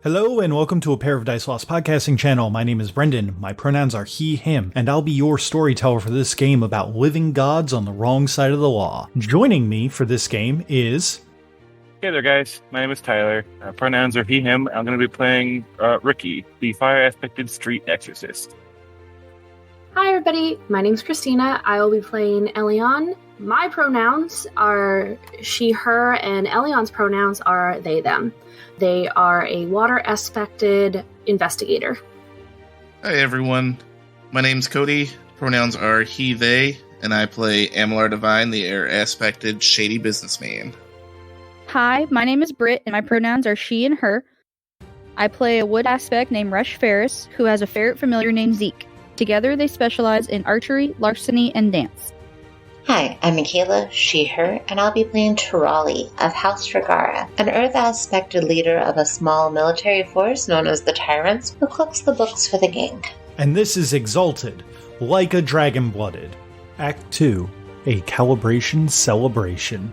Hello and welcome to a Pair of Dice Lost podcasting channel. My name is Brendan. My pronouns are he, him, and I'll be your storyteller for this game about living gods on the wrong side of the law. Joining me for this game is... Hey there, guys. My name is Tyler. Pronouns are he, him. I'm going to be playing Riki, the fire-aspected street exorcist. Hi, everybody. My name's Christina. I will be playing Ellion. My pronouns are she, her, and Ellion's pronouns are they, them. They are a water-aspected investigator. Hi, everyone. My name's Cody. Pronouns are he, they, and I play Devine, the air-aspected shady businessman. Hi, my name is Britt, and my pronouns are she and her. I play a wood aspect named Rush Fairus, who has a ferret familiar named Zeke. Together, they specialize in archery, larceny, and dance. Hi, I'm Michaela, she, her, and I'll be playing Turali of House Regara, an Earth-aspected leader of a small military force known as the Tyrants, who cooks the books for the gang. And this is Exalted, like a dragon-blooded. Act 2, a calibration celebration.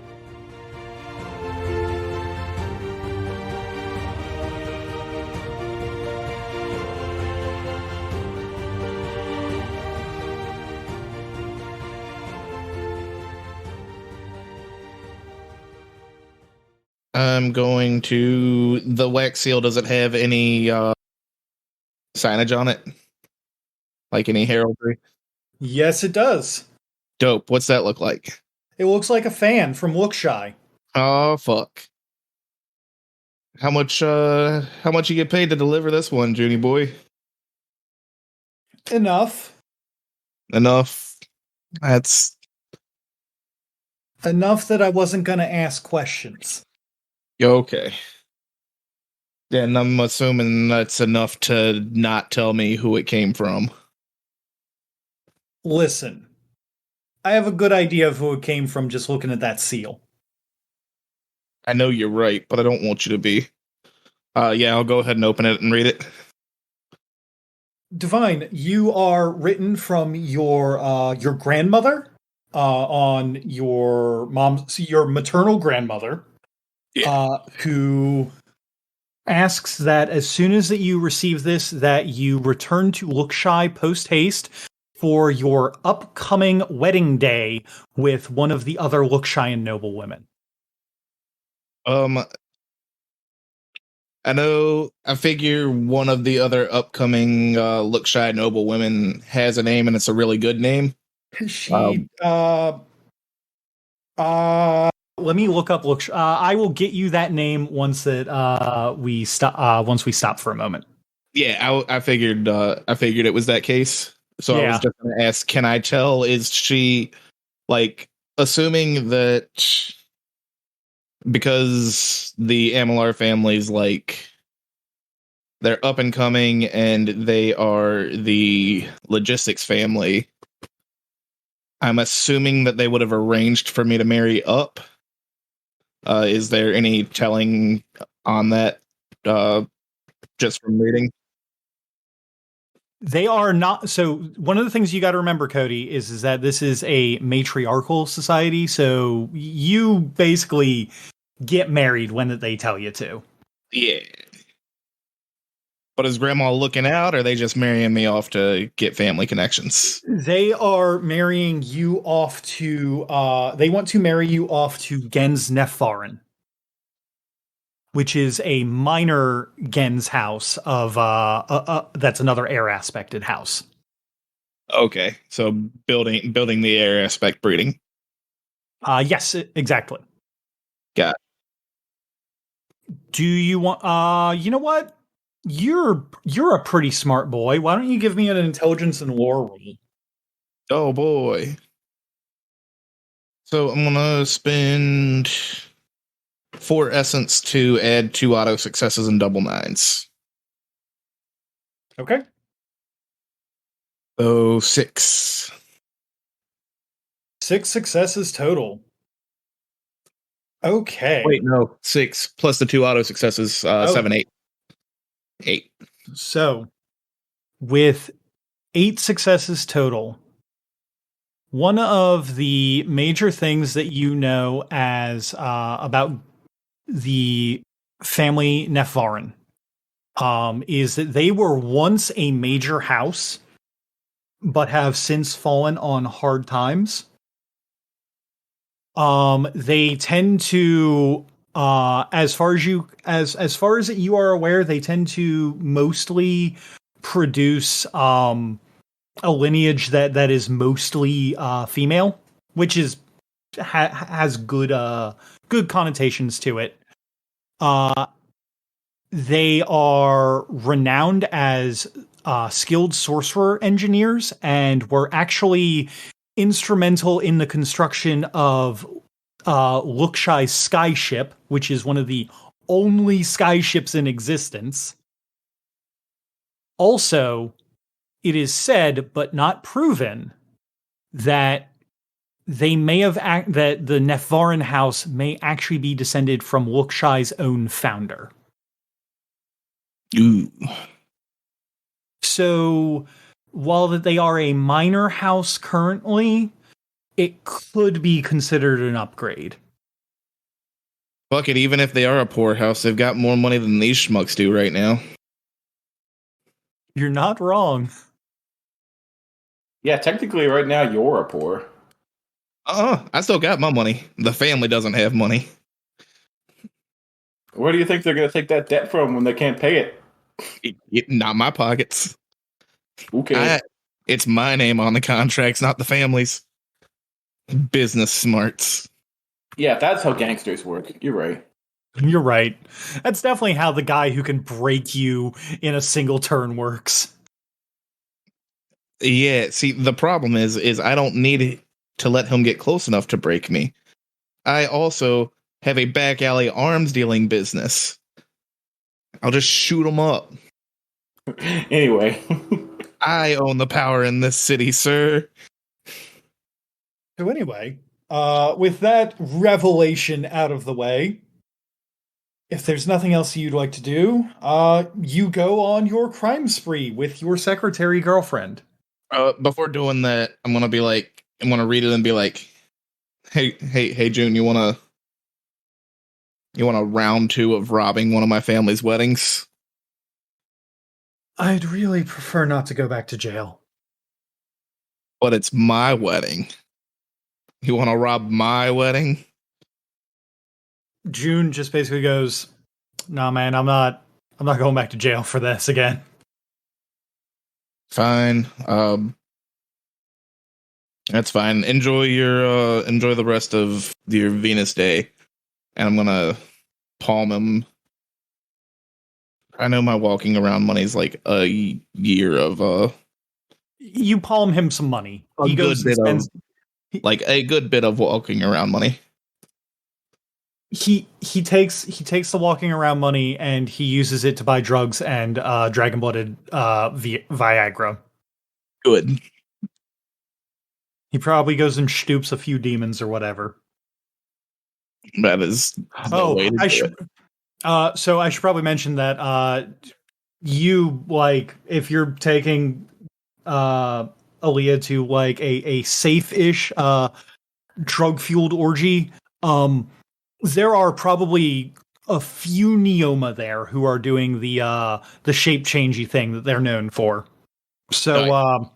I'm going to... The wax seal doesn't have any signage on it? Like any heraldry? Yes, it does. Dope. What's that look like? It looks like a fan from Look Shy. Oh, fuck. How much you get paid to deliver this one, Junie boy? Enough. Enough. That's... Enough that I wasn't going to ask questions. Okay. Then I'm assuming that's enough to not tell me who it came from. Listen, I have a good idea of who it came from just looking at that seal. I know you're right, but I don't want you to be. Yeah, I'll go ahead and open it and read it. Devine, you are written from your grandmother, on your maternal grandmother. Yeah. Who asks that as soon as that you receive this, that you return to Look Shy post haste for your upcoming wedding day with one of the other Look Shy and noble women. I figure one of the other upcoming Look Shy noble women has a name, and it's a really good name. Let me look up. I will get you that name once that we stop. Once we stop for a moment. Yeah, I figured it was that case. So yeah. I was just going to ask, can I tell? Is she like assuming that because the Amalar family's like they're up and coming and they are the logistics family? I'm assuming that they would have arranged for me to marry up. Is there any telling on that, just from reading? They are not. So one of the things you got to remember, Cody, is that this is a matriarchal society. So you basically get married when they tell you to. Yeah. But is Grandma looking out, or are they just marrying me off to get family connections? They are marrying you off to, they want to marry you off to Gens Nepharin, which is a minor Gens house of, that's another air-aspected house. Okay, so building the air aspect breeding. Yes, exactly. Got it. Do you want, you know what? You're a pretty smart boy. Why don't you give me an intelligence and lore roll? Oh boy. So I'm gonna spend 4 essence to add 2 auto successes and double 9s. Okay. So 6. 6 successes total. Okay. Wait, no. 6 plus the 2 auto successes, 7, 8. 8. So, with 8 successes total, one of the major things that you know as about the family Nepharin is that they were once a major house, but have since fallen on hard times. They tend to, as far as you are aware, they tend to mostly produce a lineage that is mostly female, which is has good connotations to it. They are renowned as skilled sorcerer engineers and were actually instrumental in the construction of Lookshai's skyship, which is one of the only skyships in existence. Also, it is said, but not proven, that they may have that the Nefarin house may actually be descended from Lookshai's own founder. Ooh. So, while that they are a minor house currently, it could be considered an upgrade. Fuck it, even if they are a poor house, they've got more money than these schmucks do right now. You're not wrong. Yeah, technically right now you're a poor. I still got my money. The family doesn't have money. Where do you think they're going to take that debt from when they can't pay it? Not my pockets. Okay. It's my name on the contracts, not the family's. Business smarts. Yeah, that's how gangsters work. You're right. You're right. That's definitely how the guy who can break you in a single turn works. Yeah, see, the problem is I don't need to let him get close enough to break me. I also have a back alley arms dealing business. I'll just shoot him up. Anyway. I own the power in this city, sir. So anyway, with that revelation out of the way, if there's nothing else you'd like to do, you go on your crime spree with your secretary girlfriend. Before doing that, I'm gonna read it and be like, hey, June, you wanna round 2 of robbing one of my family's weddings? I'd really prefer not to go back to jail. But it's my wedding. You want to rob my wedding? June just basically goes, "Nah, man, I'm not going back to jail for this again." Fine. That's fine. Enjoy the rest of your Venus day. And I'm gonna palm him. I know my walking around money's like a year of You palm him some money. He goes and spends like a good bit of walking around money. He takes the walking around money and he uses it to buy drugs and dragon blooded Viagra. Good. He probably goes and stoops a few demons or whatever. That is the way to do it. So I should probably mention that you, like, if you're taking Aaliyah to like a safe-ish drug-fueled orgy, there are probably a few Neoma there who are doing the shape-changey thing that they're known for. So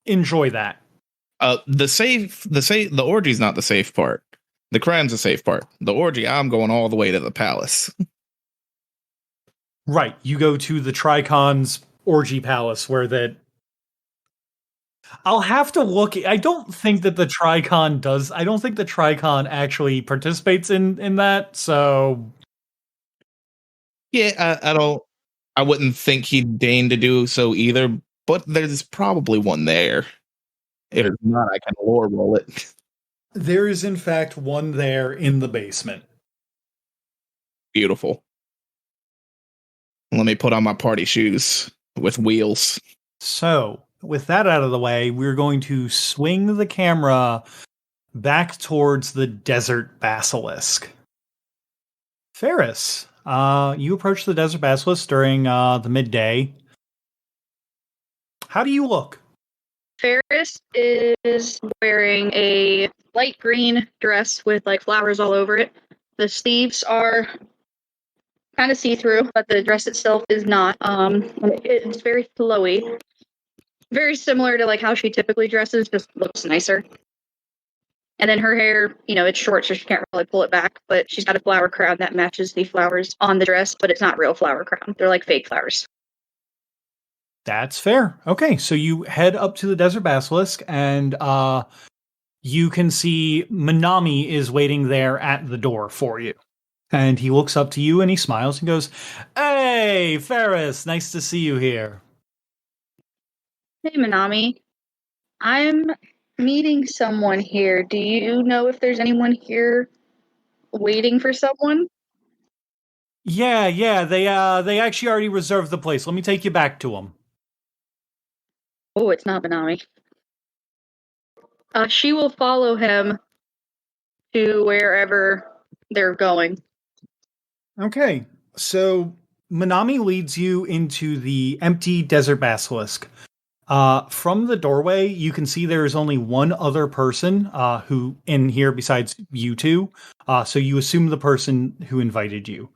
enjoy that. The orgy's not the safe part. The crime's the safe part. The orgy, I'm going all the way to the palace. Right. You go to the Tricon's orgy palace where that... I'll have to look. I don't think that the Tricon does. I don't think the Tricon actually participates in that. So, yeah, I wouldn't think he'd deign to do so either. But there's probably one there. If it's not, I can lore roll it. There is, in fact, one there in the basement. Beautiful. Let me put on my party shoes with wheels. So, with that out of the way, we're going to swing the camera back towards the Desert Basilisk. Fairus, you approach the Desert Basilisk during the midday. How do you look? Fairus is wearing a light green dress with like flowers all over it. The sleeves are kind of see-through, but the dress itself is not. It's very flowy. Very similar to like how she typically dresses, just looks nicer. And then her hair, it's short, so she can't really pull it back, but she's got a flower crown that matches the flowers on the dress, but it's not real flower crown. They're like fake flowers. That's fair. Okay, so you head up to the Desert Basilisk, and you can see Minami is waiting there at the door for you. And he looks up to you and he smiles and goes, "Hey, Fairus, nice to see you here." Hey, Minami. I'm meeting someone here. Do you know if there's anyone here waiting for someone? Yeah, they actually already reserved the place. Let me take you back to them. Oh, it's not Minami. She will follow him to wherever they're going. Okay, so Minami leads you into the empty Desert Basilisk. From the doorway, you can see there is only one other person who in here besides you two. So you assume the person who invited you.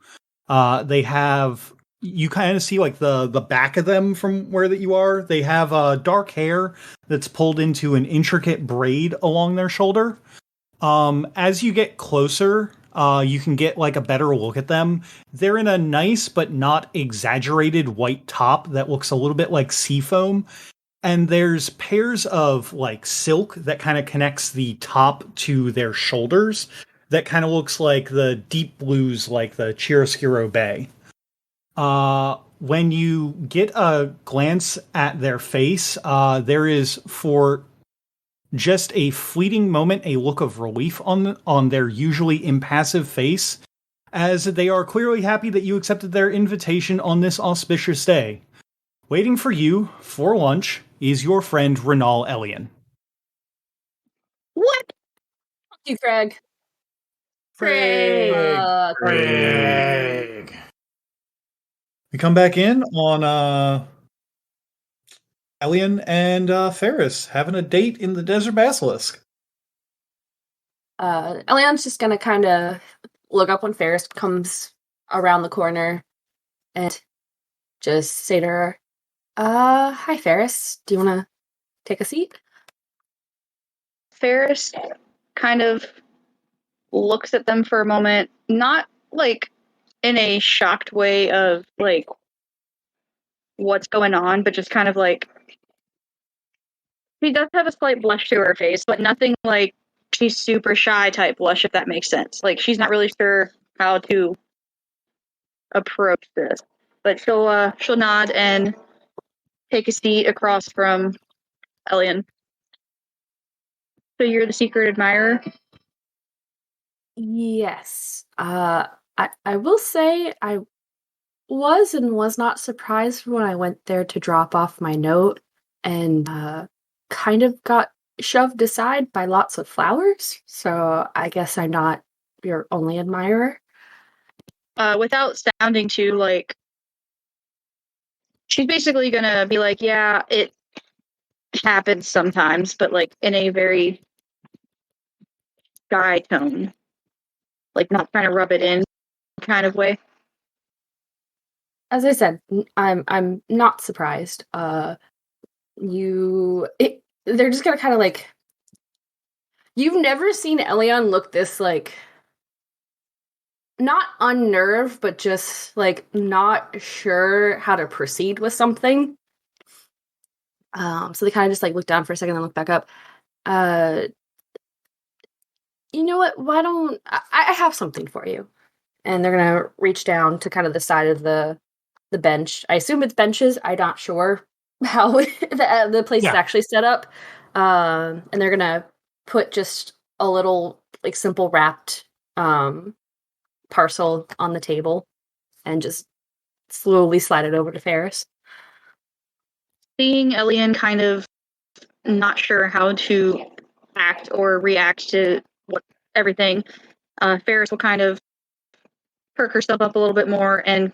You kind of see like the back of them from where that you are. They have dark hair that's pulled into an intricate braid along their shoulder. As you get closer, you can get like a better look at them. They're in a nice but not exaggerated white top that looks a little bit like seafoam. And there's pairs of like silk that kind of connects the top to their shoulders. That kind of looks like the deep blues, like the Chiaroscuro Bay. When you get a glance at their face, there is for just a fleeting moment a look of relief on their usually impassive face, as they are clearly happy that you accepted their invitation on this auspicious day. Waiting for you for lunch is your friend Renal Ellion. What? Fuck you, Craig. Craig. We come back in on Ellion and Fairus having a date in the Desert Basilisk. Ellion's just gonna kind of look up when Fairus comes around the corner and just say to her, hi, Fairus. Do you want to take a seat? Fairus kind of looks at them for a moment, not like in a shocked way of like what's going on, but just kind of like she does have a slight blush to her face, but nothing like she's super shy type blush, if that makes sense. Like she's not really sure how to approach this, but she'll nod and take a seat across from Ellion. So you're the secret admirer? Yes. I will say I was and was not surprised when I went there to drop off my note and kind of got shoved aside by lots of flowers. So I guess I'm not your only admirer. Without sounding too like, she's basically gonna be like, yeah, it happens sometimes, but like in a very shy tone, like not trying to rub it in kind of way. As I said, I'm not surprised. They're just gonna kind of like. You've never seen Ellion look this like. Not unnerved, but just like not sure how to proceed with something. So they kind of just like look down for a second and look back up. You know what? Why don't I have something for you? And they're gonna reach down to kind of the side of the bench. I assume it's benches. I'm not sure how the place is actually set up. And they're gonna put just a little like simple wrapped parcel on the table and just slowly slide it over to Fairus. Seeing Ellion kind of not sure how to act or react to everything, Fairus will kind of perk herself up a little bit more and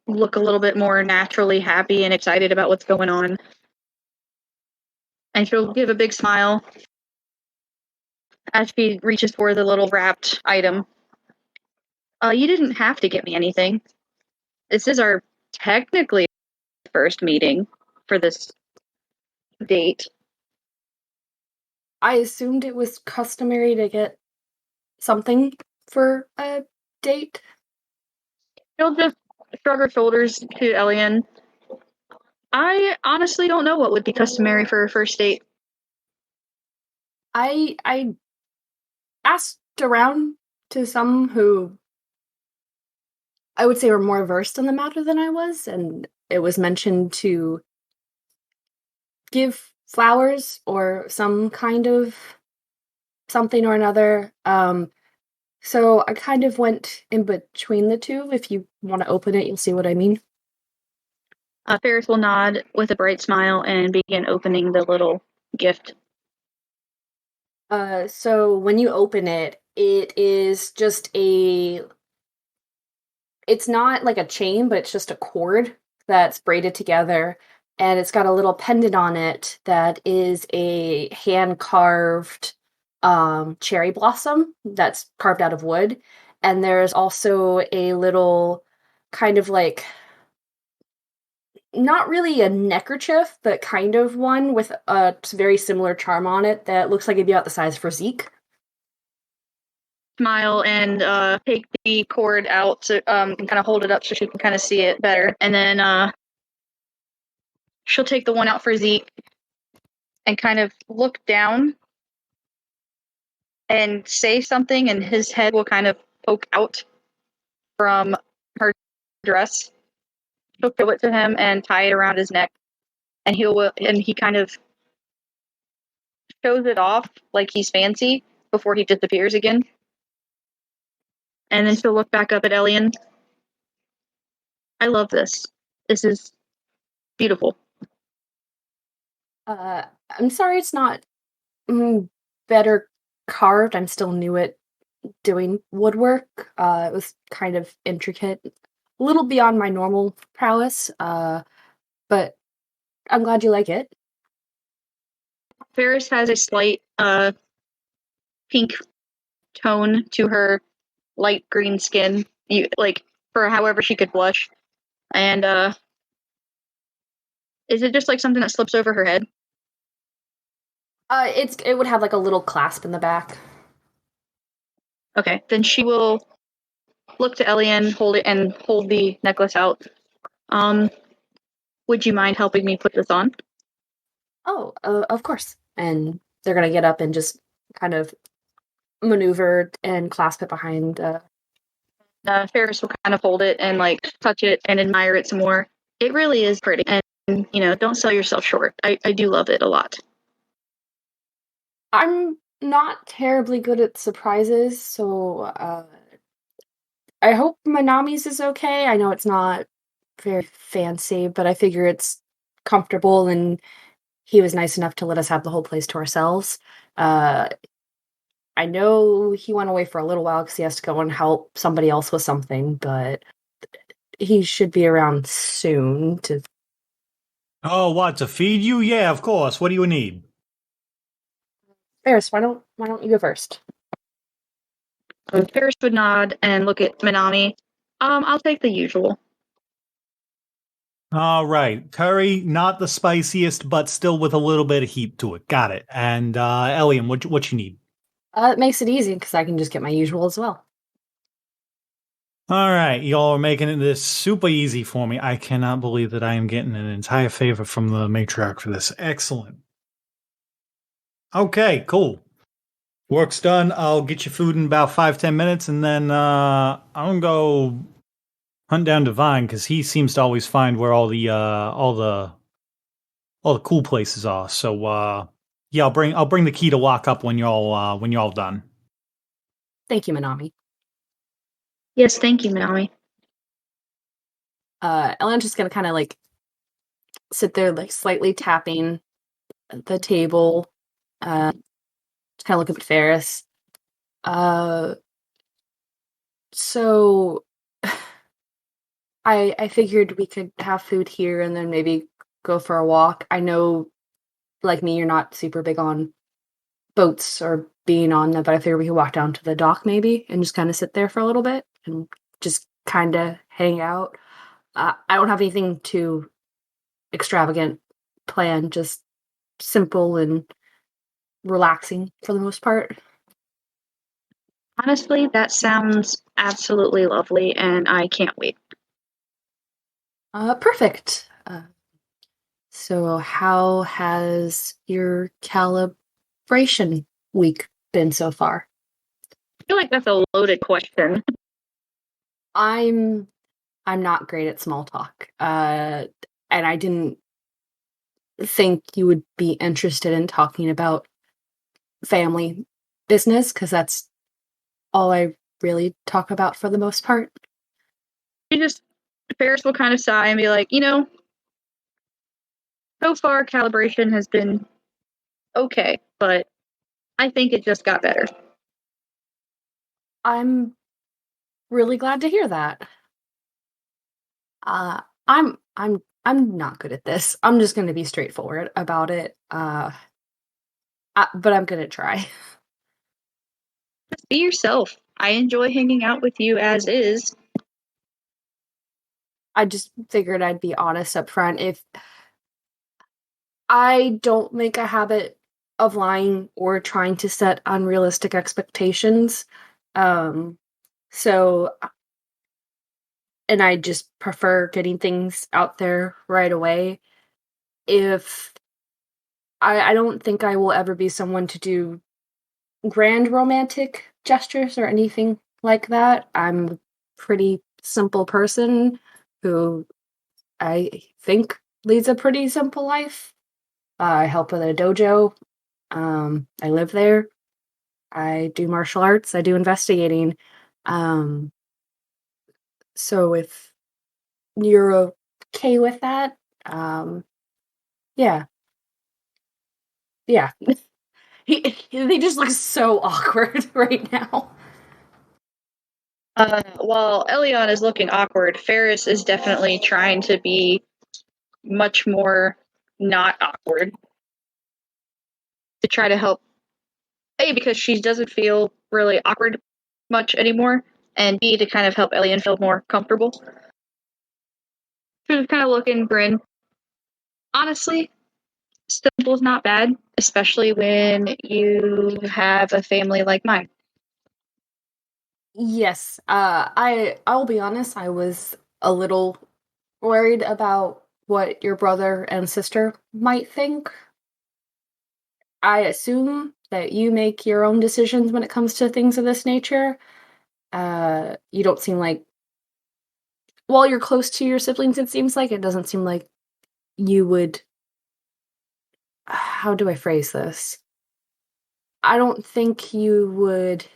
look a little bit more naturally happy and excited about what's going on. And she'll give a big smile as she reaches for the little wrapped item. You didn't have to get me anything. This is our technically first meeting for this date. I assumed it was customary to get something for a date. She'll just shrug her shoulders to Ellion. I honestly don't know what would be customary for a first date. I asked around to some who I would say were more versed in the matter than I was, and it was mentioned to give flowers or some kind of something or another. So I kind of went in between the two. If you want to open it, you'll see what I mean. Fairus will nod with a bright smile and begin opening the little gift. So when you open it, it is just it's not like a chain, but it's just a cord that's braided together, and it's got a little pendant on it that is a hand-carved cherry blossom that's carved out of wood. And there's also a little kind of like, not really a neckerchief, but kind of one with a very similar charm on it that looks like it'd be about the size for Zeke. Smile and take the cord out so and kind of hold it up so she can kind of see it better. And then she'll take the one out for Zeke and kind of look down and say something, and his head will kind of poke out from her dress. She'll throw it to him and tie it around his neck, and he kind of shows it off like he's fancy before he disappears again. And then she'll look back up at Ellion. I love this. This is beautiful. I'm sorry it's not better carved. I'm still new at doing woodwork. It was kind of intricate, a little beyond my normal prowess, but I'm glad you like it. Fairus has a slight pink tone to her light green skin, for however she could blush. And is it just like something that slips over her head? It would have like a little clasp in the back. Okay, then she will look to Ellion, hold it, and hold the necklace out. Would you mind helping me put this on? Oh, of course. And they're gonna get up and just kind of maneuver and clasp it behind. Fairus will kind of hold it and touch it and admire it some more. It really is pretty, and don't sell yourself short. I do love it a lot. I'm not terribly good at surprises, so I hope Manami's is okay. I know it's not very fancy, but I figure it's comfortable, and he was nice enough to let us have the whole place to ourselves. I know he went away for a little while because he has to go and help somebody else with something, but he should be around soon to... Oh, what, to feed you? Yeah, of course. What do you need? Fairus, why don't you go first? Fairus would nod and look at Manami. I'll take the usual. All right. Curry, not the spiciest, but still with a little bit of heat to it. Got it. And Ellion, what you need? It makes it easy because I can just get my usual as well. All right. Y'all are making this super easy for me. I cannot believe that I am getting an entire favor from the matriarch for this. Excellent. Okay, cool. Work's done. I'll get you food in about 5-10 minutes, and then I'm gonna go hunt down Devine because he seems to always find where all the cool places are. So yeah, I'll bring the key to lock up when y'all done. Thank you, Manami. Yes, thank you, Manami. Ellen's just gonna kind of sit there, slightly tapping the table. Just kind of look up at Fairus. So I figured we could have food here and then maybe go for a walk. I know, like me, you're not super big on boats or being on them, but I figured we could walk down to the dock maybe and just kind of sit there for a little bit and just kind of hang out. I don't have anything too extravagant planned, just simple and relaxing for the most part. Honestly, that sounds absolutely lovely, and I can't wait. Perfect. So how has your calibration week been so far? I feel like that's a loaded question. I'm not great at small talk. And I didn't think you would be interested in talking about family business, because that's all I really talk about for the most part. Fairus will kind of sigh and be like, so far calibration has been okay, but I think it just got better. I'm really glad to hear that. I'm not good at this. I'm just going to be straightforward about it. But I'm going to try. Just be yourself. I enjoy hanging out with you as is. I just figured I'd be honest up front. If I don't make a habit of lying or trying to set unrealistic expectations. So, and I just prefer getting things out there right away. If I don't think I will ever be someone to do grand romantic gestures or anything like that. I'm a pretty simple person who I think leads a pretty simple life. I help with a dojo. I live there. I do martial arts. I do investigating. So if you're okay with that, yeah. Yeah. They just look so awkward right now. While Ellion is looking awkward, Fairus is definitely trying to be much more not awkward. To try to help, A, because she doesn't feel really awkward much anymore, and B, to kind of help Ellion feel more comfortable. She's kind of looking grin. Honestly, simple's not bad, especially when you have a family like mine. Yes. I'll be honest, I was a little worried about what your brother and sister might think. I assume that you make your own decisions when it comes to things of this nature. You don't seem like, while you're close to your siblings, it seems like, it doesn't seem like you would, how do I phrase this? I don't think you would,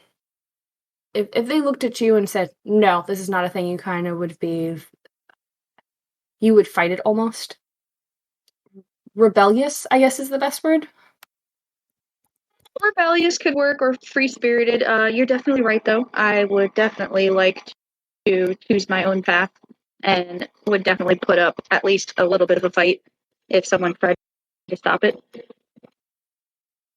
if they looked at you and said, no, this is not a thing, you kind of would be, you would fight it almost. Rebellious, I guess is the best word. Rebellious could work, or free-spirited. You're definitely right, though. I would definitely like to choose my own path, and would definitely put up at least a little bit of a fight if someone tried to stop it.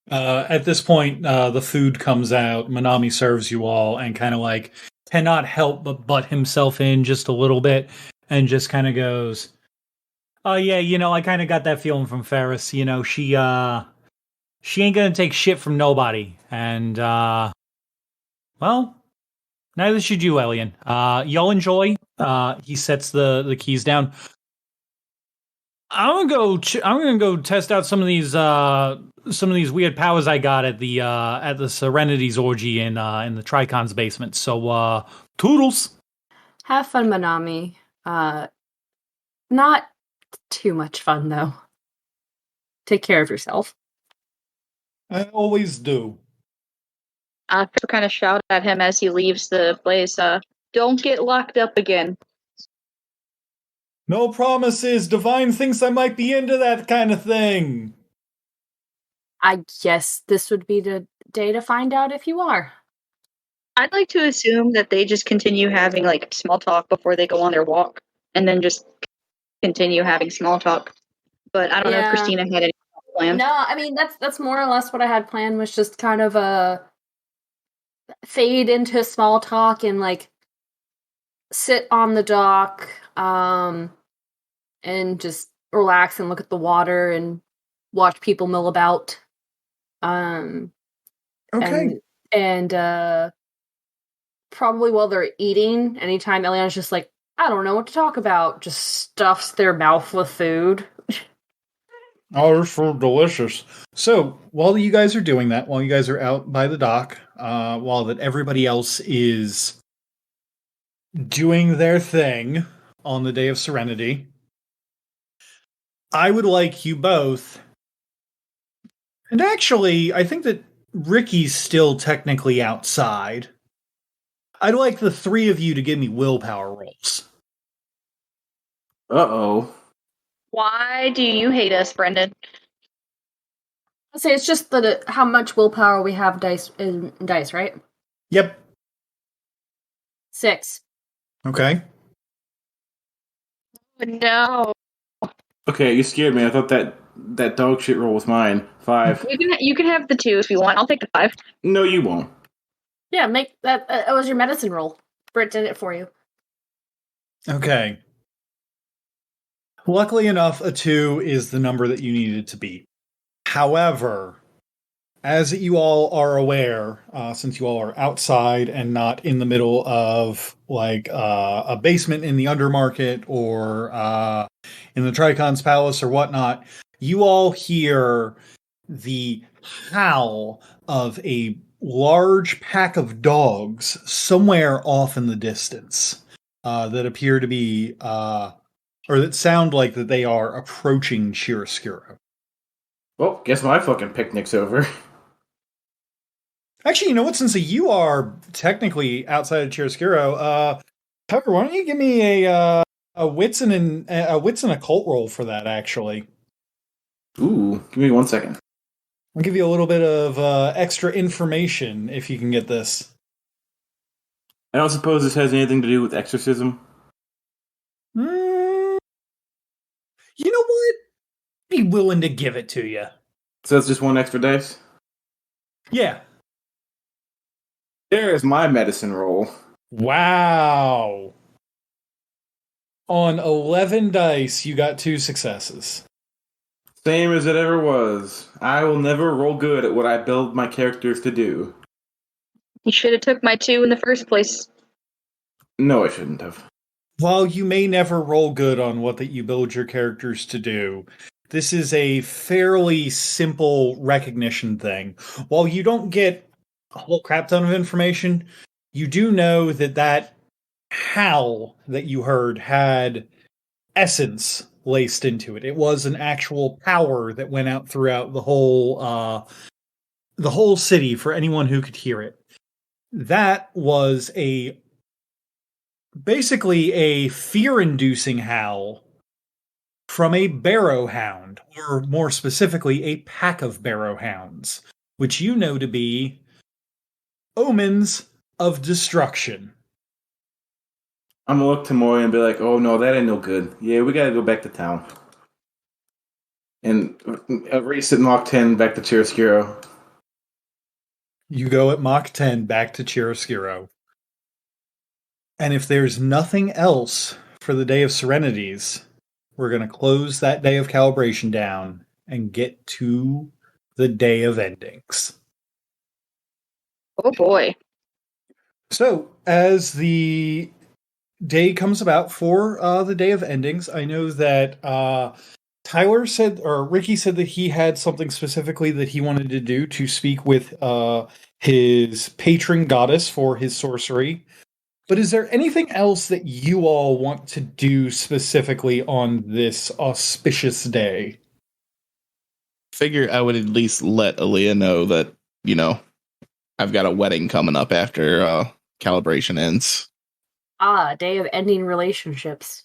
At this point, the food comes out. Manami serves you all and kind of like cannot help but butt himself in just a little bit and just kind of goes, oh yeah, I kind of got that feeling from Fairus. She ain't gonna take shit from nobody. And, well, neither should you, Ellion. Y'all enjoy. He sets the keys down. I'm gonna go test out some of these weird powers I got at the Serenity's orgy in the Tricon's basement. So toodles. Have fun, Manami. Not too much fun though. Take care of yourself. I always do. To kind of shout at him as he leaves the place, don't get locked up again. No promises. Devine thinks I might be into that kind of thing. I guess this would be the day to find out if you are. I'd like to assume that they just continue having like small talk before they go on their walk, and then just continue having small talk. But I don't know if Christina had any plans. No, I mean that's more or less what I had planned, was just kind of a fade into small talk and like sit on the dock, and just relax and look at the water and watch people mill about. Okay. And probably while they're eating, anytime Ellion's just like, I don't know what to talk about, just stuffs their mouth with food. Oh, they're so delicious. So, while you guys are doing that, while you guys are out by the dock, while that everybody else is doing their thing on the Day of Serenity, I would like you both, and actually, I think that Ricky's still technically outside. I'd like the three of you to give me willpower rolls. Uh-oh. Why do you hate us, Brendan? I'd say it's just that how much willpower we have in dice, right? Yep. 6. Okay. No. Okay, you scared me. I thought that dog shit roll was mine. 5. You can have the 2 if you want. I'll take the 5. No, you won't. Yeah, make that. That was your medicine roll. Britt did it for you. Okay. Luckily enough, a 2 is the number that you needed to beat. However, as you all are aware, since you all are outside and not in the middle of like a basement in the undermarket or in the Tricon's palace or whatnot, you all hear the howl of a large pack of dogs somewhere off in the distance that appear to be, or that sound like that they are approaching Chiaroscuro. Well, guess my fucking picnic's over. Actually, you know what? Since you are technically outside of Chiaroscuro, Tucker, why don't you give me a wits and a cult roll for that? Actually, Ooh, give me 1 second. I'll give you a little bit of extra information if you can get this. I don't suppose this has anything to do with exorcism. You know what? Be willing to give it to you. So it's just 1 extra dice? Yeah. There is my medicine roll. Wow. On 11 dice, you got 2 successes. Same as it ever was. I will never roll good at what I build my characters to do. You should have took my 2 in the first place. No, I shouldn't have. While you may never roll good on what that you build your characters to do, this is a fairly simple recognition thing. While you don't get a whole crap ton of information, you do know that howl that you heard had essence laced into it. It was an actual power that went out throughout the whole city for anyone who could hear it. That was basically a fear-inducing howl from a barrow hound, or more specifically, a pack of barrow hounds, which you know to be omens of destruction. I'm gonna look to Mori and be like, oh no, that ain't no good. Yeah, we gotta go back to town. And race at Mach 10 back to Chiaroscuro. You go at Mach 10 back to Chiaroscuro. And if there's nothing else for the Day of Serenities, we're going to close that Day of Calibration down and get to the Day of Endings. Oh boy. So, as the day comes about for the Day of Endings, I know that Tyler said, or Riki said that he had something specifically that he wanted to do to speak with his patron goddess for his sorcery. But is there anything else that you all want to do specifically on this auspicious day? Figure I would at least let Aaliyah know that, you know, I've got a wedding coming up after calibration ends. Day of ending relationships.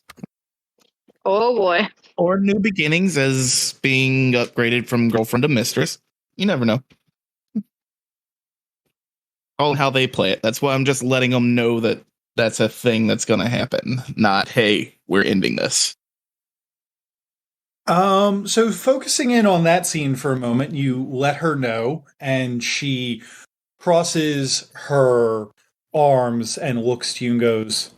Oh boy. Or new beginnings as being upgraded from girlfriend to mistress. You never know. All how they play it. That's why I'm just letting them know that that's a thing that's going to happen. Not, hey, we're ending this. So focusing in on that scene for a moment, you let her know, and she crosses her arms and looks to you and goes,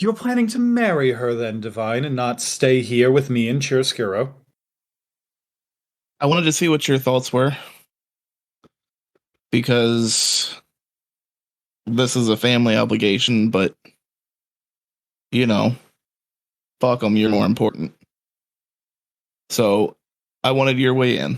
You're planning to marry her then, Devine, and not stay here with me and Chiaroscuro? I wanted to see what your thoughts were. Because this is a family obligation, but, you know, fuck them, you're more important. So, I wanted your way in.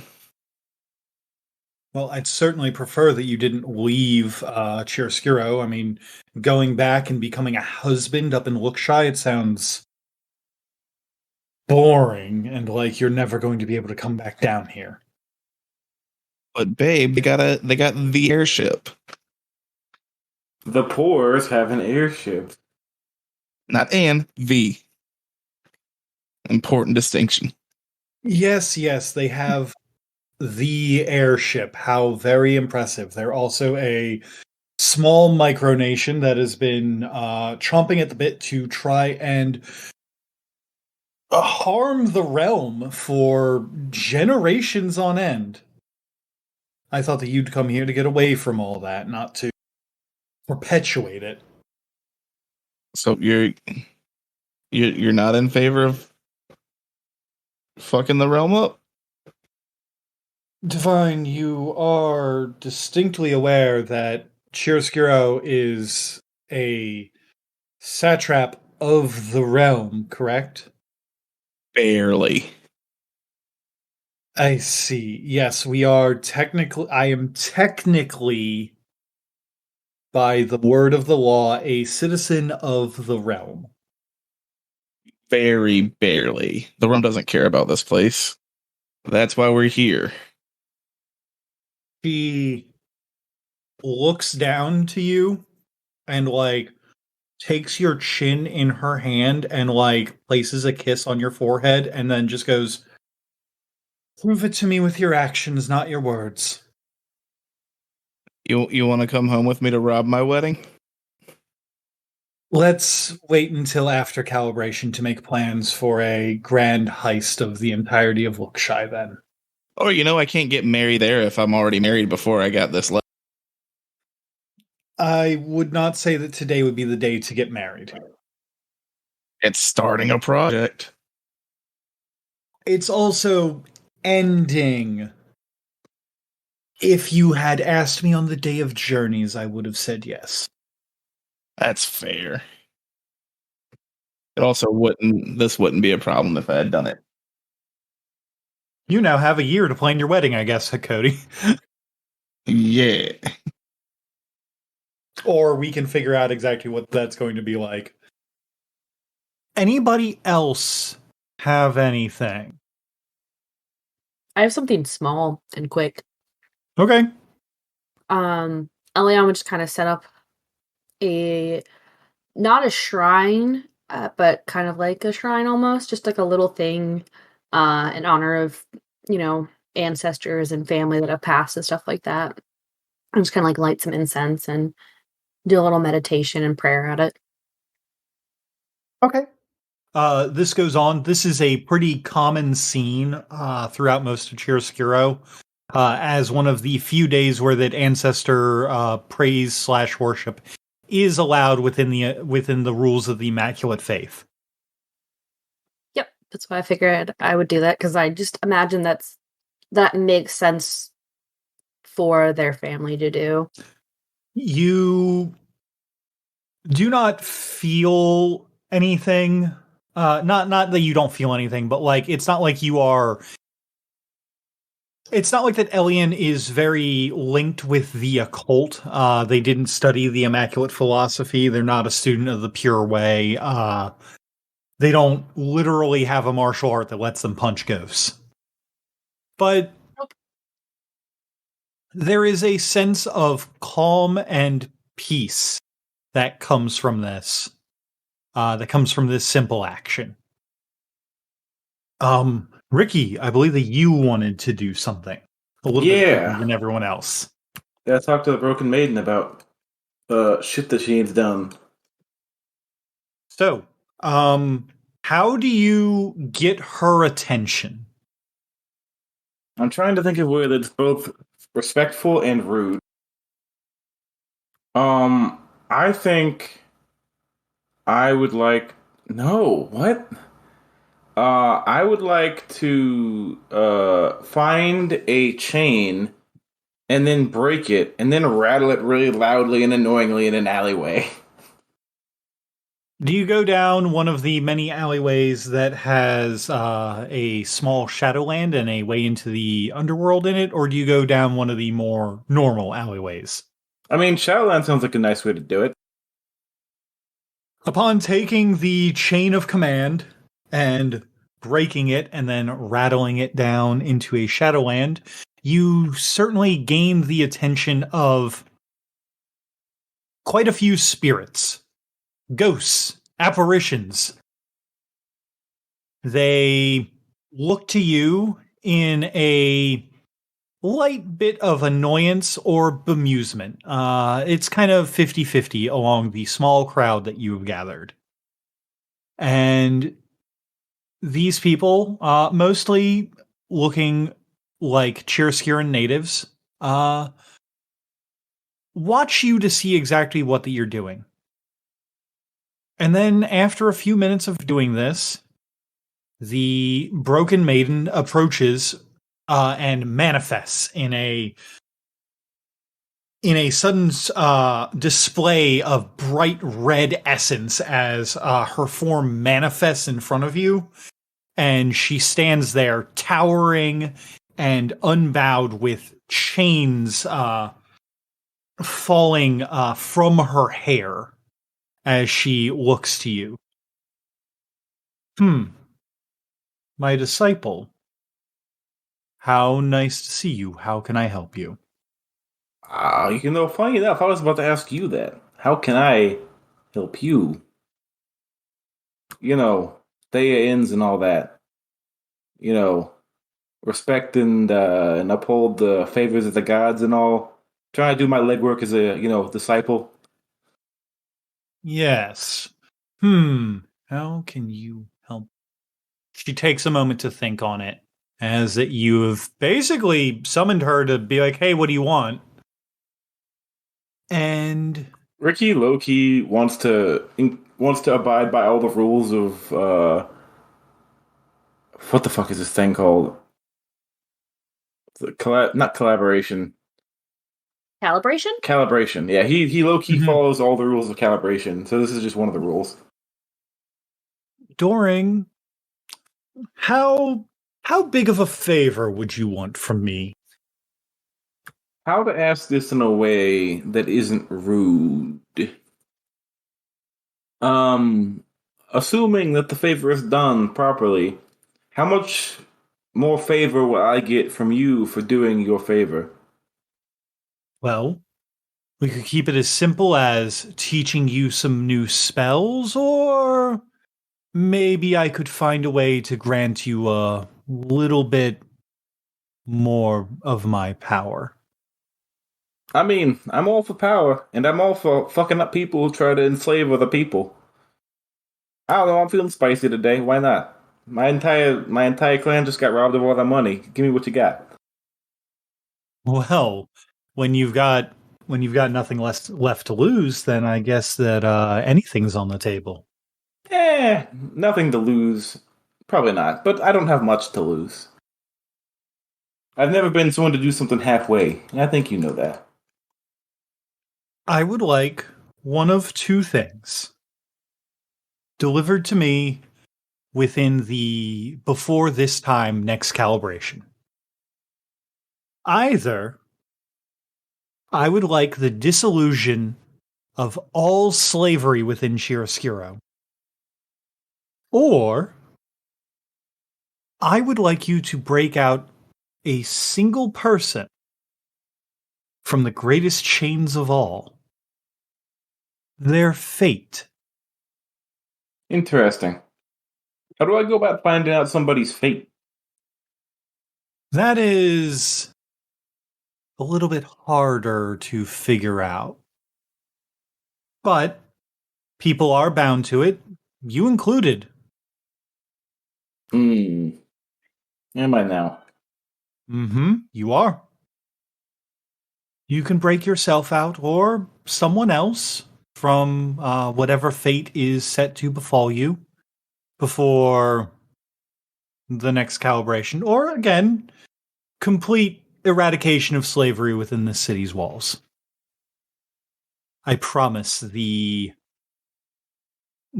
Well, I'd certainly prefer that you didn't leave Chiaroscuro. I mean, going back and becoming a husband up in Lookshy, it sounds boring and like you're never going to be able to come back down here. But babe, they got the airship. The Poors have an airship. Not an, the. Important distinction. Yes, they have the airship. How very impressive. They're also a small micronation that has been chomping at the bit to try and harm the realm for generations on end. I thought that you'd come here to get away from all that, not to perpetuate it. So you're not in favor of fucking the realm up? Devine, you are distinctly aware that Chiaroscuro is a satrap of the realm, correct? Barely. I see. Yes, we are technically. I am technically, by the word of the law, a citizen of the realm. Very barely. The realm doesn't care about this place. That's why we're here. She looks down to you and, like, takes your chin in her hand and, like, places a kiss on your forehead and then just goes, "Prove it to me with your actions, not your words." You want to come home with me to rob my wedding? Let's wait until after calibration to make plans for a grand heist of the entirety of Lookshy then. Or, I can't get married there if I'm already married before I got this letter. I would not say that today would be the day to get married. It's starting a project. It's also ending. If you had asked me on the day of journeys, I would have said yes. That's fair. It also this wouldn't be a problem if I had done it. You now have a year to plan your wedding, I guess, Cody. Yeah. Or we can figure out exactly what that's going to be like. Anybody else have anything? I have something small and quick. Okay. Ellion would just kind of set up not a shrine, but kind of like a shrine almost, just like a little thing in honor of, ancestors and family that have passed and stuff like that. I'm just kind of like light some incense and do a little meditation and prayer at it. Okay. This goes on. This is a pretty common scene throughout most of Chiaroscuro, as one of the few days where that ancestor praise / worship is allowed within the rules of the Immaculate Faith. Yep, that's why I figured I would do that, because I just imagine that makes sense for their family to do. You do not feel anything. Not that you don't feel anything, but like it's not like you are. It's not like that Ellion is very linked with the occult. They didn't study the Immaculate Philosophy. They're not a student of the Pure Way. They don't literally have a martial art that lets them punch ghosts. But there is a sense of calm and peace that comes from this. That comes from this simple action. Riki, I believe that you wanted to do something a little bit different than everyone else. Yeah, talk to the Broken Maiden about shit that she needs done. So, how do you get her attention? I'm trying to think of a way that's both respectful and rude. I think I would like. No, what? I would like to find a chain and then break it and then rattle it really loudly and annoyingly in an alleyway. Do you go down one of the many alleyways that has a small shadowland and a way into the underworld in it, or do you go down one of the more normal alleyways? I mean, Shadowland sounds like a nice way to do it. Upon taking the chain of command and breaking it and then rattling it down into a shadowland, you certainly gain the attention of quite a few spirits, ghosts, apparitions. They look to you in a light bit of annoyance or bemusement. It's kind of 50-50 along the small crowd that you have gathered. And these people, mostly looking like Chiaroscuran natives, watch you to see exactly what that you're doing. And then after a few minutes of doing this, the broken maiden approaches and manifests in a sudden display of bright red essence as her form manifests in front of you, and she stands there towering and unbowed with chains falling from her hair as she looks to you. My disciple. How nice to see you. How can I help you? Funny enough, I was about to ask you that. How can I help you? Thea ends and all that. Respect and uphold the favors of the gods and all. Trying to do my legwork as a, disciple. Yes. How can you help? She takes a moment to think on it, as that you have basically summoned her to be like, hey, what do you want? And Riki low-key wants to abide by all the rules of what the fuck is this thing called? Not collaboration. Calibration? Calibration. Yeah, he low-key follows all the rules of calibration, so this is just one of the rules. Doring, how big of a favor would you want from me? How to ask this in a way that isn't rude? Assuming that the favor is done properly, how much more favor will I get from you for doing your favor? Well, we could keep it as simple as teaching you some new spells, or maybe I could find a way to grant you a little bit more of my power. I mean, I'm all for power, and I'm all for fucking up people who try to enslave other people. I don't know, I'm feeling spicy today. Why not? My entire clan just got robbed of all their money. Give me what you got. Well, when you've got nothing left to lose, then I guess that anything's on the table. Nothing to lose. Probably not, but I don't have much to lose. I've never been someone to do something halfway, and I think you know that. I would like one of two things delivered to me within the before this time next calibration. Either I would like the dissolution of all slavery within Chiaroscuro, or I would like you to break out a single person from the greatest chains of all, their fate. Interesting. How do I go about finding out somebody's fate? That is a little bit harder to figure out. But people are bound to it, you included. Am I now? You are. You can break yourself out, or someone else. from whatever fate is set to befall you before the next calibration, or again, complete eradication of slavery within the city's walls. I promise the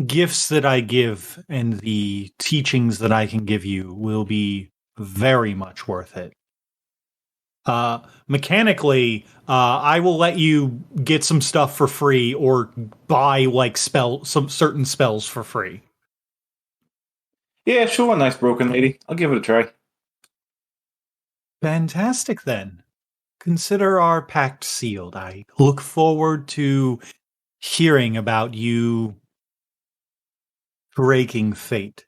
gifts that I give and the teachings that I can give you will be very much worth it. Mechanically, I will let you get some stuff for free or buy like some certain spells for free. Yeah, sure, nice broken lady. I'll give it a try. Fantastic then. Consider our pact sealed. I look forward to hearing about you breaking fate.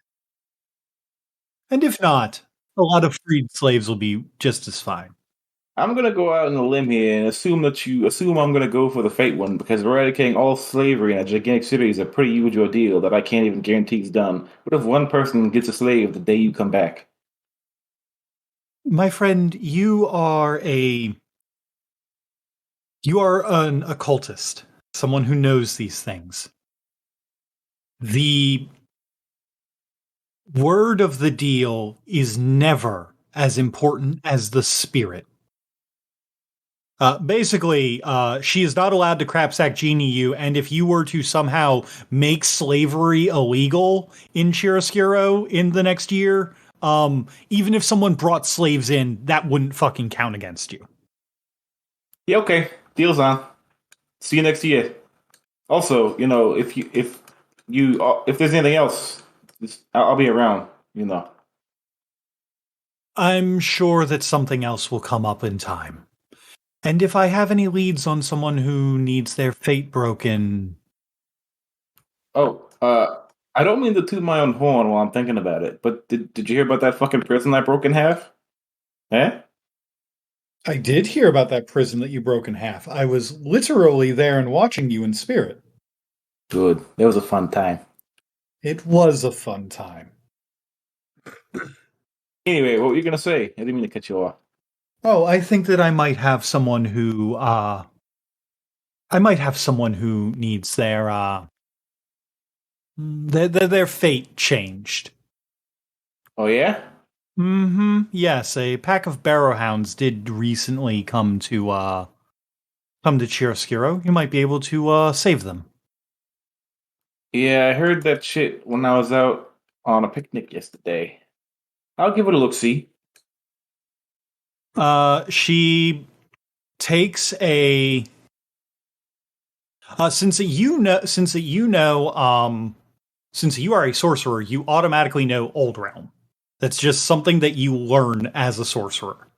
And if not, a lot of freed slaves will be just as fine. I'm gonna go out on a limb here and assume that you assume I'm gonna go for the fate one because eradicating all slavery in a gigantic city is a pretty huge ordeal that I can't even guarantee is done. What if one person gets a slave the day you come back? My friend, you are an occultist, someone who knows these things. The word of the deal is never as important as the spirit. Basically, she is not allowed to crapsack genie you, and if you were to somehow make slavery illegal in Chiaroscuro in the next year, even if someone brought slaves in, that wouldn't fucking count against you. Yeah, okay. Deal's on. See you next year. Also, if there's anything else, I'll be around. I'm sure that something else will come up in time. And if I have any leads on someone who needs their fate broken... Oh, I don't mean to toot my own horn while I'm thinking about it, but did you hear about that fucking prison I broke in half? Eh? I did hear about that prison that you broke in half. I was literally there and watching you in spirit. Good. That was a fun time. It was a fun time. Anyway, what were you going to say? I didn't mean to cut you off. Oh, I think that I might have someone who, needs their fate changed. Oh, yeah? Mm-hmm. Yes, a pack of barrowhounds did recently come to Chiaroscuro. You might be able to, save them. Yeah, I heard that shit when I was out on a picnic yesterday. I'll give it a look-see. She takes a since you are a sorcerer, you automatically know Old Realm. That's just something that you learn as a sorcerer.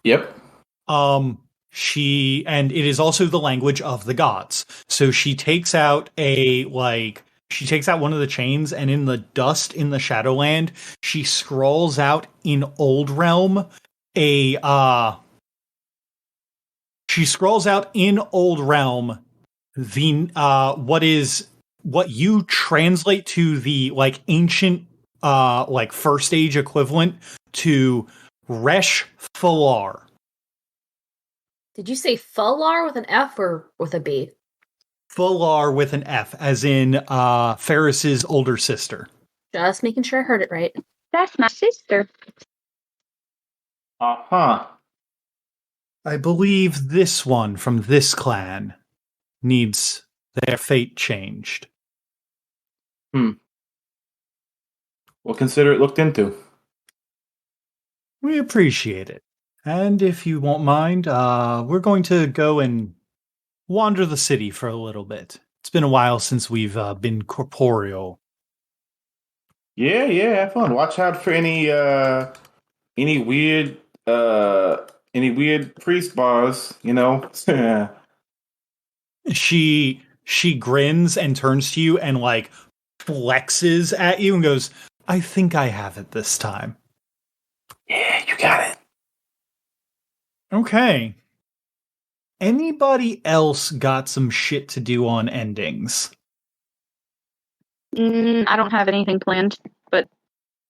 Yep. And it is also the language of the gods. So she takes out one of the chains, and in the dust in the Shadowland, she scrawls out in Old Realm what you translate to the ancient first age equivalent to Resh Falar. Did you say Falar with an F or with a B? Falar with an F, as in Fairus's older sister. Just making sure I heard it right. That's my sister. Uh-huh. I believe this one from this clan needs their fate changed. We'll consider it looked into. We appreciate it. And if you won't mind, we're going to go and wander the city for a little bit. It's been a while since we've been corporeal. Yeah, have fun. Watch out for any weird priest bars, She grins and turns to you and flexes at you and goes, I think I have it this time. Yeah, you got it. Okay. Anybody else got some shit to do on endings? I don't have anything planned, but,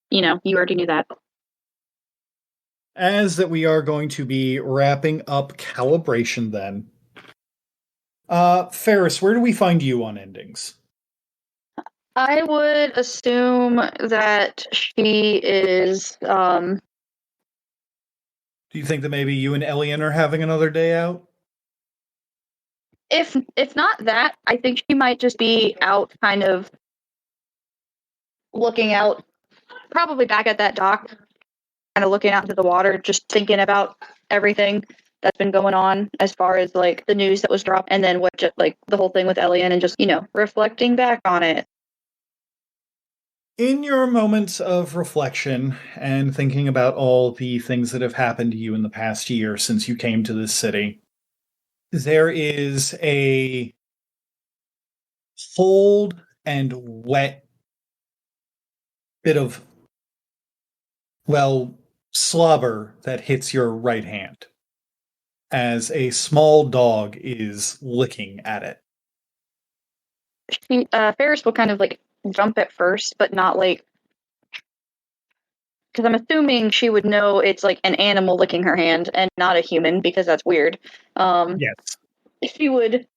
you already knew that. As that we are going to be wrapping up calibration then. Fairus, where do we find you on endings? I would assume that she is. Do you think that maybe you and Ellion are having another day out? If not that, I think she might just be out, kind of looking out, probably back at that dock, kind of looking out into the water, just thinking about everything that's been going on as far as like the news that was dropped, and then like the whole thing with Ellion, and just reflecting back on it. In your moments of reflection and thinking about all the things that have happened to you in the past year since you came to this city, there is a cold and wet bit of, well, slobber that hits your right hand as a small dog is licking at it. Fairus will kind of like jump at first, but not like, because I'm assuming she would know it's like an animal licking her hand and not a human, because that's weird. Yes. She would.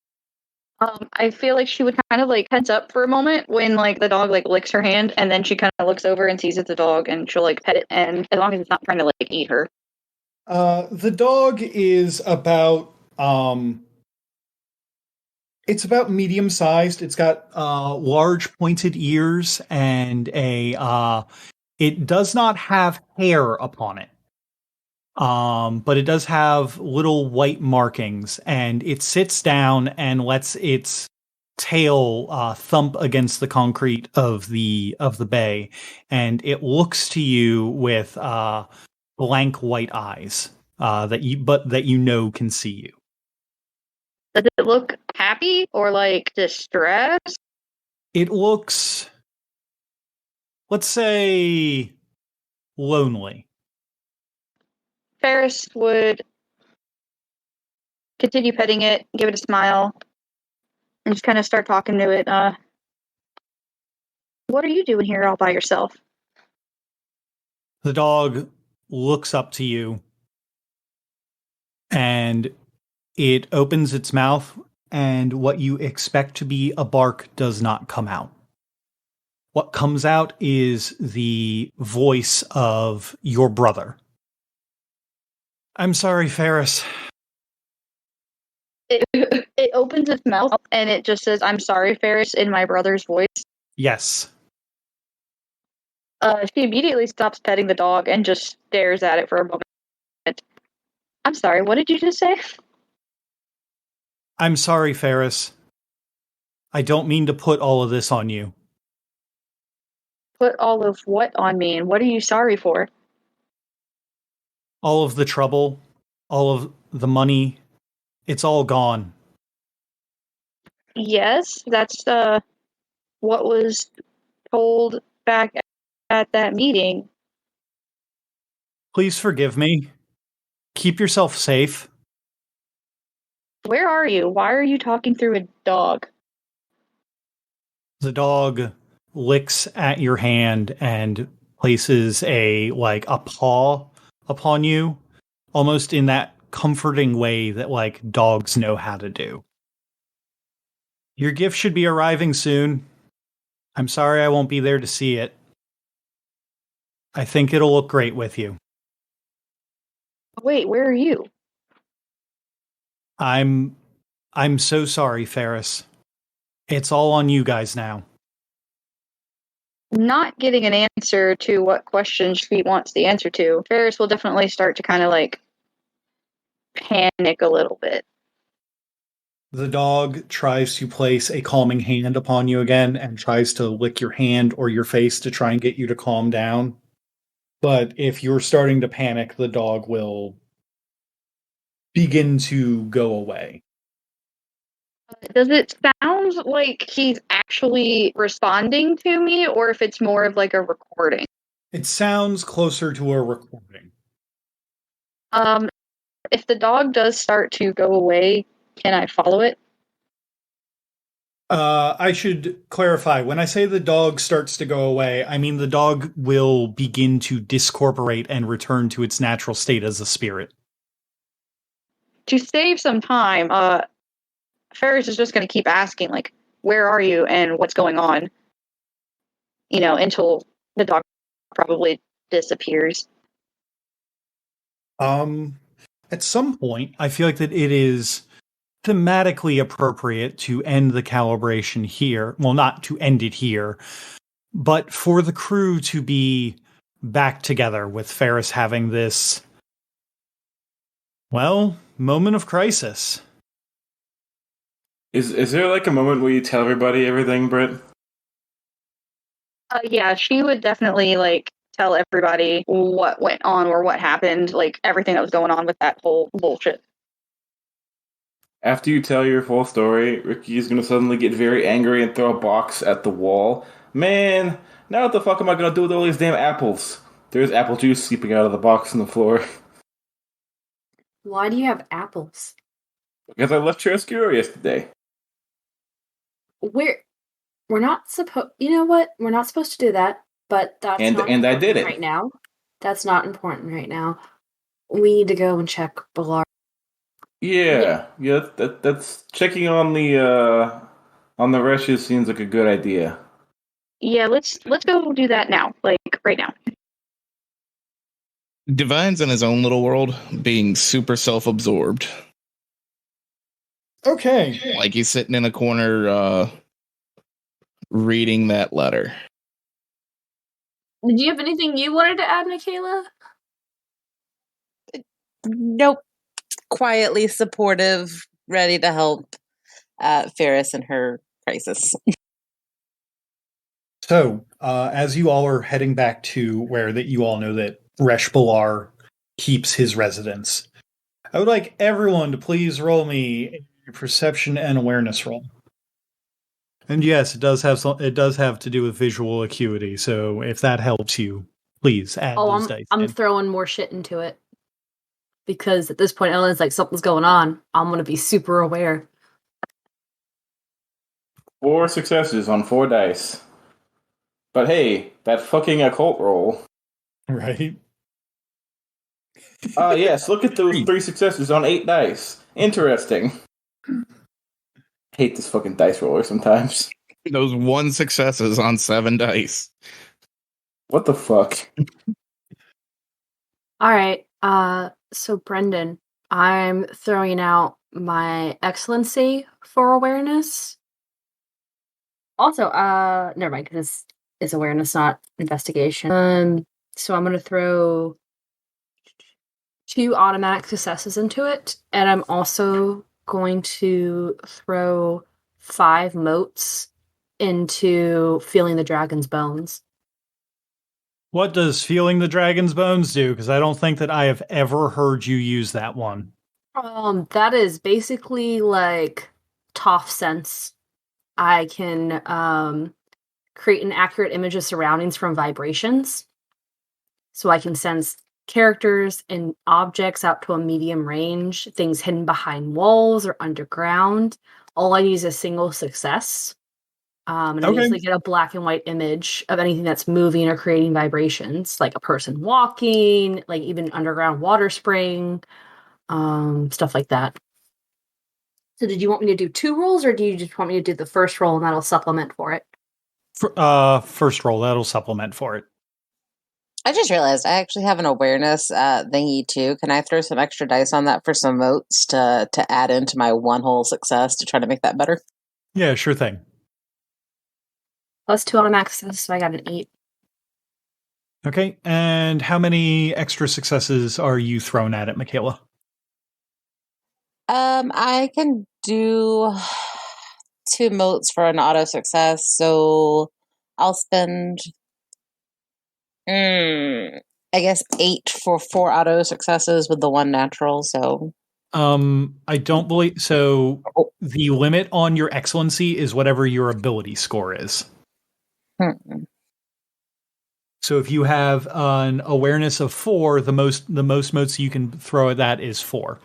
I feel like she would kind of like tense up for a moment when like the dog like licks her hand, and then she kind of looks over and sees it's a dog, and she'll like pet it, and as long as it's not trying to like eat her. The dog is about it's about medium sized. It's got large pointed ears and it does not have hair upon it. But it does have little white markings, and it sits down and lets its tail thump against the concrete of the bay, and it looks to you with blank white eyes that you know can see you. Does it look happy or like distressed? It looks, let's say, lonely. Fairus would continue petting it, give it a smile, and just kind of start talking to it. What are you doing here all by yourself? The dog looks up to you, and it opens its mouth, and what you expect to be a bark does not come out. What comes out is the voice of your brother. I'm sorry, Fairus. It opens its mouth and it just says, "I'm sorry, Fairus," in my brother's voice. Yes. She immediately stops petting the dog and just stares at it for a moment. I'm sorry, what did you just say? I'm sorry, Fairus. I don't mean to put all of this on you. Put all of what on me, and what are you sorry for? All of the trouble, all of the money, it's all gone. Yes, that's what was told back at that meeting. Please forgive me. Keep yourself safe. Where are you? Why are you talking through a dog? The dog licks at your hand and places a paw upon you, almost in that comforting way that like dogs know how to do. Your gift should be arriving soon. I'm sorry I won't be there to see it. I think it'll look great with you. Wait, where are you? I'm so sorry, Fairus. It's all on you guys now. Not getting an answer to what question she wants the answer to, Fairus will definitely start to kind of like panic a little bit. The dog tries to place a calming hand upon you again and tries to lick your hand or your face to try and get you to calm down. But if you're starting to panic, the dog will begin to go away. Does it sound like he's actually responding to me, or if it's more of like a recording? It sounds closer to a recording. If the dog does start to go away, can I follow it? I should clarify. When I say the dog starts to go away, I mean the dog will begin to discorporate and return to its natural state as a spirit. To save some time, Fairus is just going to keep asking, like, where are you and what's going on? Until the dog probably disappears. At some point, I feel like that it is thematically appropriate to end the calibration here. Well, not to end it here, but for the crew to be back together with Fairus having this, well, moment of crisis. Is there like a moment where you tell everybody everything, Britt? Yeah, she would definitely tell everybody what went on or what happened, everything that was going on with that whole bullshit. After you tell your full story, Riki is going to suddenly get very angry and throw a box at the wall. Man, now what the fuck am I going to do with all these damn apples? There's apple juice seeping out of the box on the floor. Why do you have apples? Because I left Chiaroscuro yesterday. We're not supposed. You know what? We're not supposed to do that. But that's not and I did it right now. That's not important right now. We need to go and check Balar. Yeah. That's checking on the Reshes seems like a good idea. Yeah, let's go do that now, right now. Devine's in his own little world, being super self-absorbed. Okay. Like he's sitting in a corner, reading that letter. Did you have anything you wanted to add, Michaela? Nope. Quietly supportive, ready to help Fairus in her crisis. So, as you all are heading back to where that you all know that Resh Balar keeps his residence, I would like everyone to please roll me a perception and awareness roll. And yes, it does have to do with visual acuity. So if that helps you, please add those dice. I'm throwing more shit into it because at this point, Ellen's like something's going on. I'm gonna be super aware. 4 successes on 4 dice. But hey, that fucking occult roll. Right. Yes, look at those 3 successes on 8 dice. Interesting. Hate this fucking dice roller sometimes. Those 1 successes on 7 dice. What the fuck? All right. So Brendan, I'm throwing out my excellency for awareness. Also, never mind, because it's awareness, not investigation. So I'm gonna throw 2 automatic successes into it, and I'm also going to throw 5 motes into feeling the dragon's bones. What does feeling the dragon's bones do? Because I don't think that I have ever heard you use that one. That is basically like Toph sense. I can create an accurate image of surroundings from vibrations. So I can sense characters and objects out to a medium range, things hidden behind walls or underground. All I need is a single success. And I basically get a black and white image of anything that's moving or creating vibrations, like a person walking, like even underground water spring, stuff like that. So did you want me to do 2 rolls, or do you just want me to do the first roll and that'll supplement for it? First roll, that'll supplement for it. I just realized I actually have an awareness thingy too. Can I throw some extra dice on that for some motes to add into my 1 whole success to try to make that better? Yeah, sure thing. Plus 2 automatic successes, so I got an 8. Okay, and how many extra successes are you thrown at it, Michaela? I can do 2 motes for an auto success, so I'll spend I guess 8 for 4 auto successes with the 1 natural, so I don't believe so. The limit on your excellency is whatever your ability score is. So if you have an awareness of 4, the most motes you can throw at that is 4.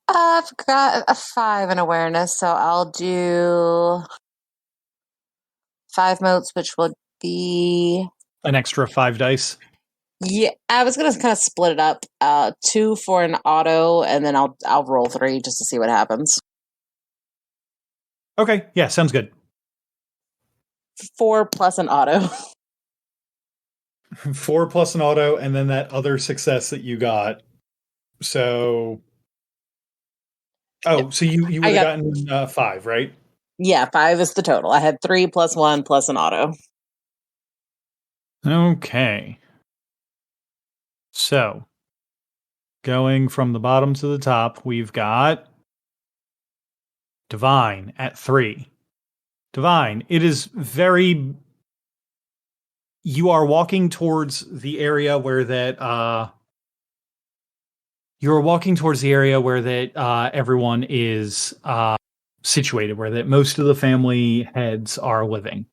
I've got a 5 in awareness, so I'll do 5 motes, which would be An extra 5 dice. Yeah, I was gonna kind of split it up. 2 for an auto, and then I'll roll 3 just to see what happens. Okay, yeah, sounds good. 4 plus an auto. 4 plus an auto, and then that other success that you got. So, so you would have gotten 5, right? Yeah, 5 is the total. I had 3 plus 1 plus an auto. Okay. So, going from the bottom to the top, we've got Devine at 3. Devine, it is very... You are walking towards the area where that everyone is situated, where that most of the family heads are living.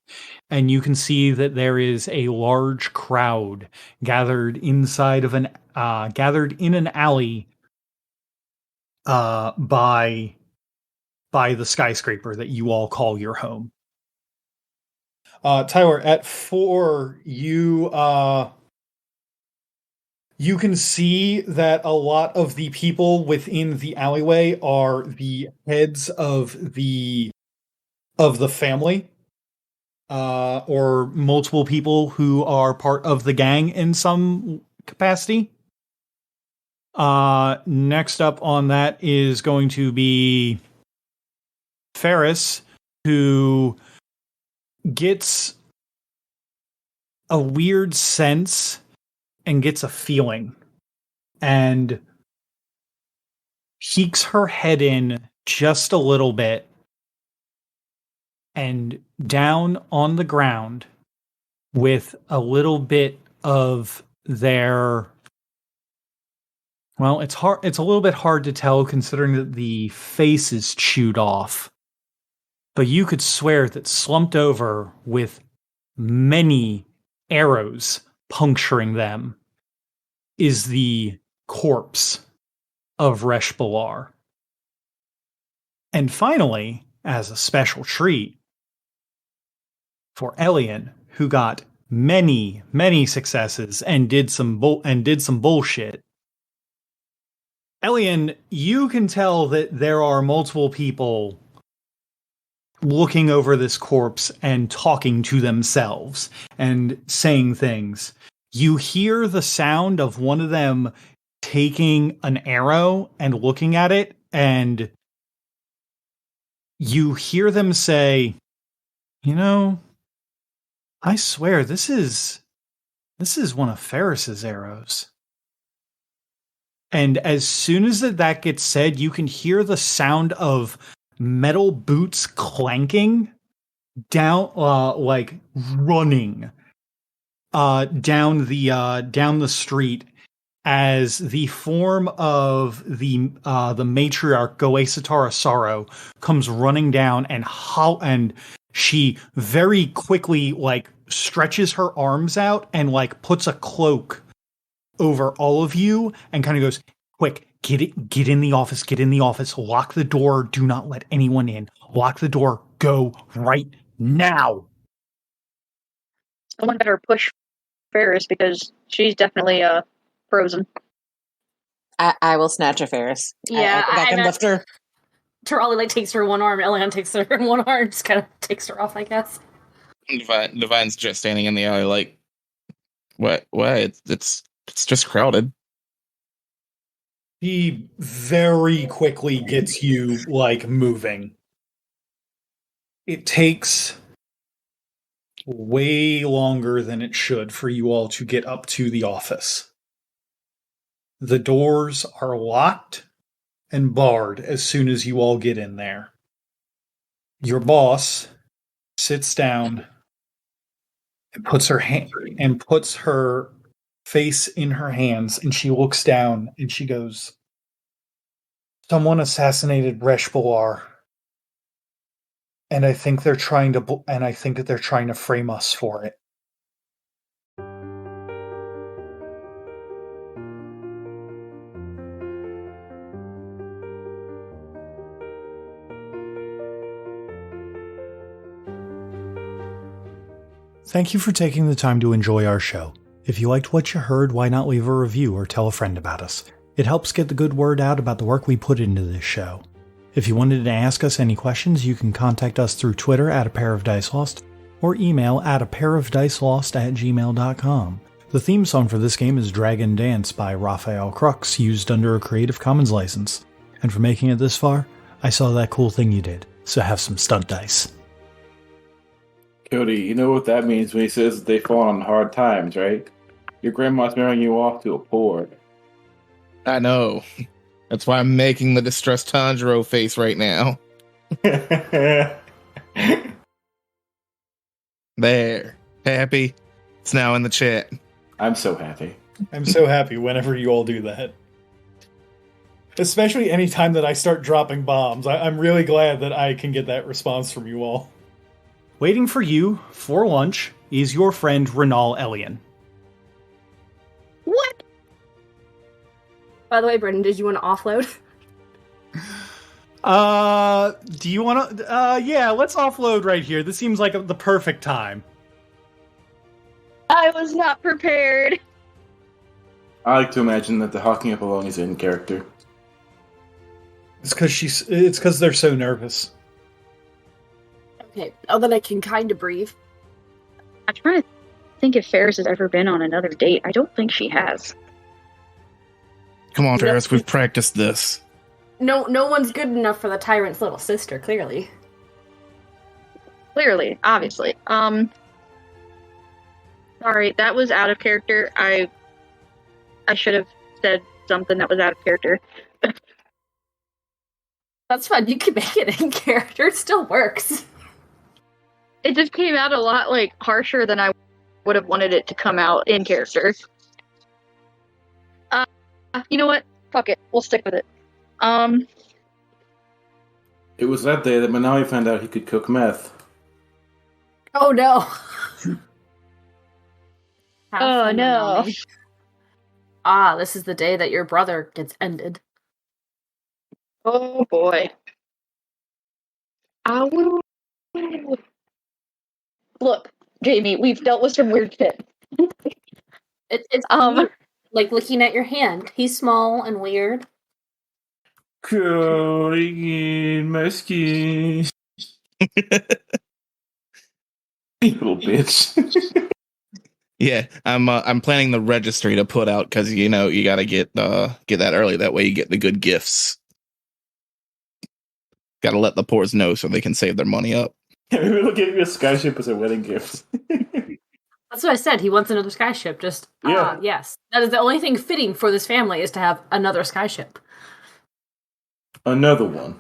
And you can see that there is a large crowd gathered in an alley by the skyscraper that you all call your home. Tyler, at 4, you can see that a lot of the people within the alleyway are the heads of the family, or multiple people who are part of the gang in some capacity. Next up on that is going to be Fairus, who gets a weird sense and gets a feeling and peeks her head in just a little bit, and down on the ground with a little bit of their... Well, it's a little bit hard to tell considering that the face is chewed off. But you could swear that slumped over with many arrows puncturing them is the corpse of Reshbalar. And finally, as a special treat for Ellion, who got many, many successes and did some bullshit. Ellion, you can tell that there are multiple people looking over this corpse and talking to themselves and saying things. You hear the sound of one of them taking an arrow and looking at it, and you hear them say, I swear this is one of Fairus's arrows. And as soon as that gets said, you can hear the sound of metal boots clanking down, running down the street, as the form of the matriarch Goesatara Sorrow comes running down, and she very quickly stretches her arms out and puts a cloak over all of you and kind of goes, "Quick, get in the office, lock the door, do not let anyone in, lock the door, go right now." Someone better push Fairus because she's definitely frozen. I will snatch a Fairus. Yeah, I can lift her. Taurali takes her in one arm, Ellion takes her in one arm, just kind of takes her off, I guess. Devine's just standing in the alley what? It's just crowded. He very quickly gets you moving. It takes way longer than it should for you all to get up to the office. The doors are locked and barred as soon as you all get in there. Your boss sits down and puts her face in her hands, and she looks down and she goes, "Someone assassinated Reshbalar, and I think they're trying to frame us for it." Thank you for taking the time to enjoy our show. If you liked what you heard, why not leave a review or tell a friend about us? It helps get the good word out about the work we put into this show. If you wanted to ask us any questions, you can contact us through Twitter at apairofdicelost or email at apairofdicelost@gmail.com. The theme song for this game is Dragon Dance by Raphael Crux, used under a Creative Commons license. And for making it this far, I saw that cool thing you did, so have some stunt dice. Cody, you know what that means when he says they fall on hard times, right? Your grandma's marrying you off to a poor. I know. That's why I'm making the distressed Tanjiro face right now. There. Happy? It's now in the chat. I'm so happy. I'm so happy whenever you all do that. Especially any time that I start dropping bombs. I'm really glad that I can get that response from you all. Waiting for you for lunch is your friend Renal Ellion. What? By the way, Brendan, did you want to offload? Do you want to? Yeah, let's offload right here. This seems like the perfect time. I was not prepared. I like to imagine that the hawking up along is in character. It's because they're so nervous. Okay, now that I can kind of breathe. I'm trying to think if Fairus has ever been on another date. I don't think she has. Come on, Fairus, we've practiced this. No one's good enough for the tyrant's little sister, clearly. Clearly, obviously. Sorry, that was out of character. I should have said something that was out of character. That's fine, you can make it in character, it still works. It just came out a lot, harsher than I would have wanted it to come out in character. You know what? Fuck it. We'll stick with it. It was that day that Manawi found out he could cook meth. Oh no. Oh no. This is the day that your brother gets ended. Oh boy. Look, Jamie, we've dealt with some weird shit. It's like looking at your hand. He's small and weird. Crawling in my skin. Little bitch. Yeah, I'm planning the registry to put out because you got to get that early. That way you get the good gifts. Got to let the poors know so they can save their money up. Maybe we'll give you a skyship as a wedding gift. That's what I said. He wants another skyship. Just yes, that is the only thing fitting for this family is to have another skyship. Another one.